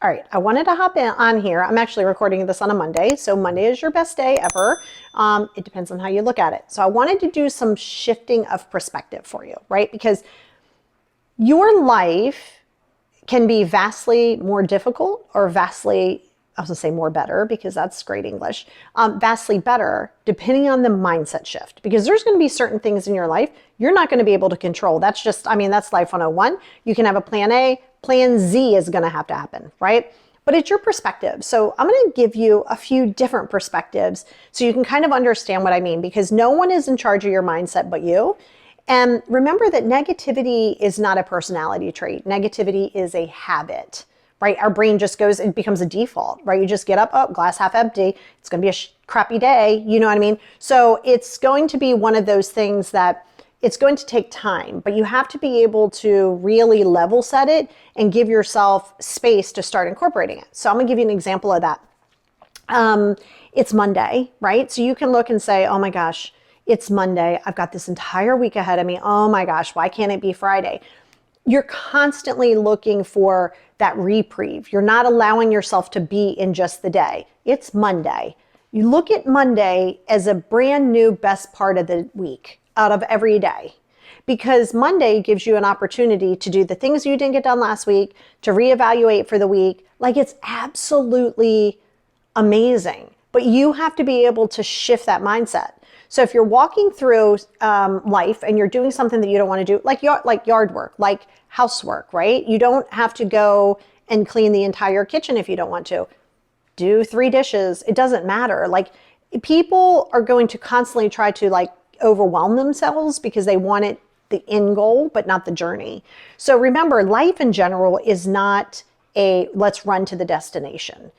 All right, I wanted to hop in on here. I'm actually recording this on a Monday, so Monday is your best day ever. It depends on how you look at it. So I wanted to do some shifting of perspective for you, right? Because your life can be vastly more difficult or vastly, I was gonna say more better because that's great English, vastly better depending on the mindset shift. Because there's gonna be certain things in your life you're not gonna be able to control. That's just, I mean, that's life 101. You can have a plan A, plan Z is gonna have to happen, right? But it's your perspective. So I'm gonna give you a few different perspectives so you can kind of understand what I mean, because no one is in charge of your mindset but you. And remember that negativity is not a personality trait. Negativity is a habit, right? Our brain just goes, it becomes a default, right? You just get up, oh, glass half empty. It's going to be a crappy day. You know what I mean? So it's going to be one of those things that it's going to take time, but you have to be able to really level set it and give yourself space to start incorporating it. So I'm going to give you an example of that. It's Monday, right? So you can look and say, oh my gosh, it's Monday. I've got this entire week ahead of me. Oh my gosh, why can't it be Friday? You're constantly looking for that reprieve. You're not allowing yourself to be in just the day. It's Monday. You look at Monday as a brand new best part of the week out of every day. Because Monday gives you an opportunity to do the things you didn't get done last week, to reevaluate for the week. Like, it's absolutely amazing. But you have to be able to shift that mindset. So if you're walking through life and you're doing something that you don't want to do, like yard work, like housework, right? You don't have to go and clean the entire kitchen if you don't want to. Do 3 dishes. It doesn't matter. Like, people are going to constantly try to like overwhelm themselves because they want it, the end goal, but not the journey. So remember, life in general is not a let's run to the destination.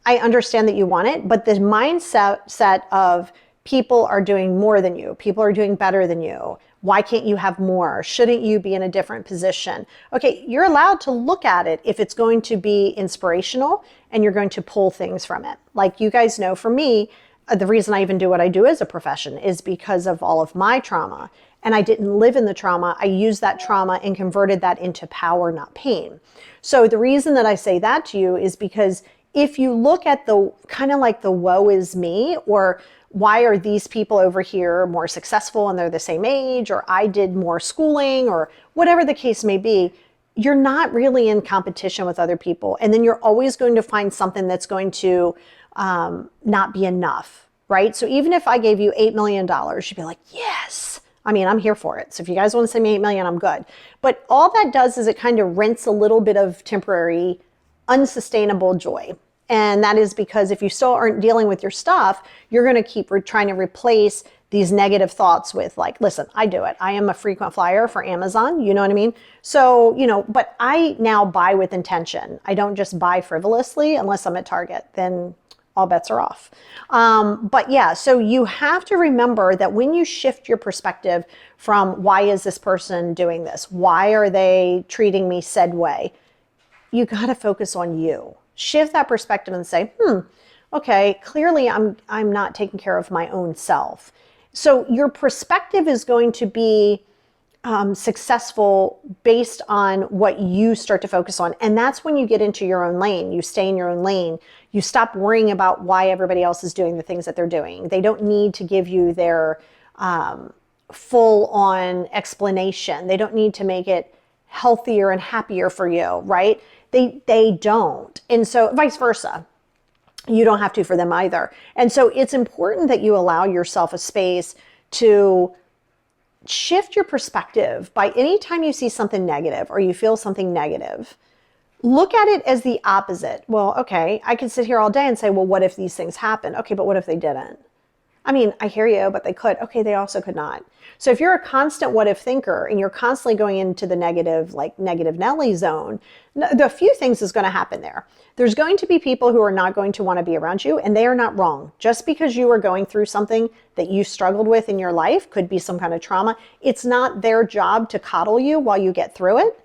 I understand that you want it, but the mindset of people are doing more than you. People are doing better than you. Why can't you have more? Shouldn't you be in a different position? Okay, you're allowed to look at it if it's going to be inspirational and you're going to pull things from it. Like, you guys know, for me, the reason I even do what I do as a profession is because of all of my trauma. And I didn't live in the trauma. I used that trauma and converted that into power, not pain. So the reason that I say that to you is because if you look at the kind of like the woe is me, or why are these people over here more successful and they're the same age, or I did more schooling, or whatever the case may be, you're not really in competition with other people. And then you're always going to find something that's going to not be enough, right? So even if I gave you $8 million, you'd be like, yes. I mean, I'm here for it. So if you guys want to send me $8 million, I'm good. But all that does is it kind of rents a little bit of temporary, unsustainable joy. And that is because if you still aren't dealing with your stuff, you're going to keep trying to replace these negative thoughts with like, listen, I do it. I am a frequent flyer for Amazon. You know what I mean? So, but I now buy with intention. I don't just buy frivolously unless I'm at Target. Then all bets are off. But yeah, so you have to remember that when you shift your perspective from why is this person doing this? Why are they treating me said way? You got to focus on you. Shift that perspective and say, okay, clearly I'm not taking care of my own self. So your perspective is going to be successful based on what you start to focus on. And that's when you get into your own lane. You stay in your own lane. You stop worrying about why everybody else is doing the things that they're doing. They don't need to give you their full on explanation. They don't need to make it healthier and happier for you, right? They don't. And so vice versa. You don't have to for them either. And so it's important that you allow yourself a space to shift your perspective by any time you see something negative or you feel something negative. Look at it as the opposite. Well, okay, I could sit here all day and say, well, what if these things happen? Okay, but what if they didn't? I mean, I hear you, but they could. Okay, they also could not. So if you're a constant what if thinker and you're constantly going into the negative, like negative Nelly zone, the few things is going to happen there. There's going to be people who are not going to want to be around you, and they are not wrong. Just because you are going through something that you struggled with in your life, could be some kind of trauma, it's not their job to coddle you while you get through it.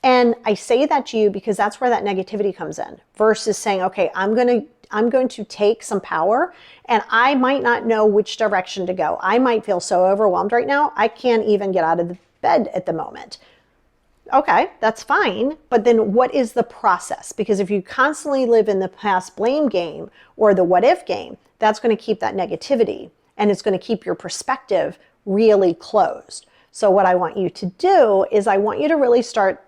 And I say that to you because that's where that negativity comes in, versus saying, okay, I'm going to take some power, and I might not know which direction to go. I might feel so overwhelmed right now, I can't even get out of the bed at the moment. Okay, that's fine. But then what is the process? Because if you constantly live in the past blame game or the what if game, that's going to keep that negativity and it's going to keep your perspective really closed. So what I want you to do is I want you to really start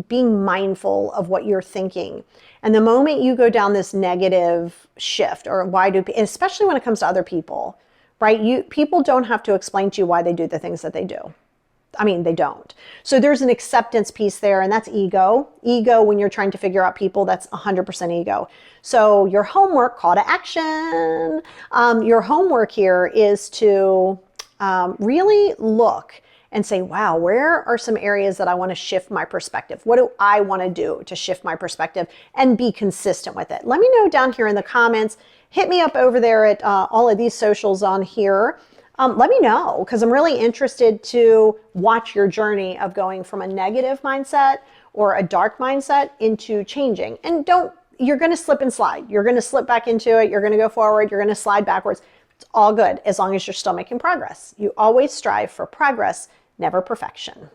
being mindful of what you're thinking. And the moment you go down this negative shift, or why do, especially when it comes to other people, right? People don't have to explain to you why they do the things that they do. I mean, they don't. So there's an acceptance piece there, and that's ego. Ego, when you're trying to figure out people, that's 100% ego. So your homework, call to action, your homework here is to really look and say, wow, where are some areas that I want to shift my perspective? What do I want to do to shift my perspective and be consistent with it? Let me know down here in the comments. Hit me up over there at all of these socials on here. Let me know, because I'm really interested to watch your journey of going from a negative mindset or a dark mindset into changing. And you're going to slip and slide. You're going to slip back into it. You're going to go forward. You're going to slide backwards. It's all good as long as you're still making progress. You always strive for progress, never perfection.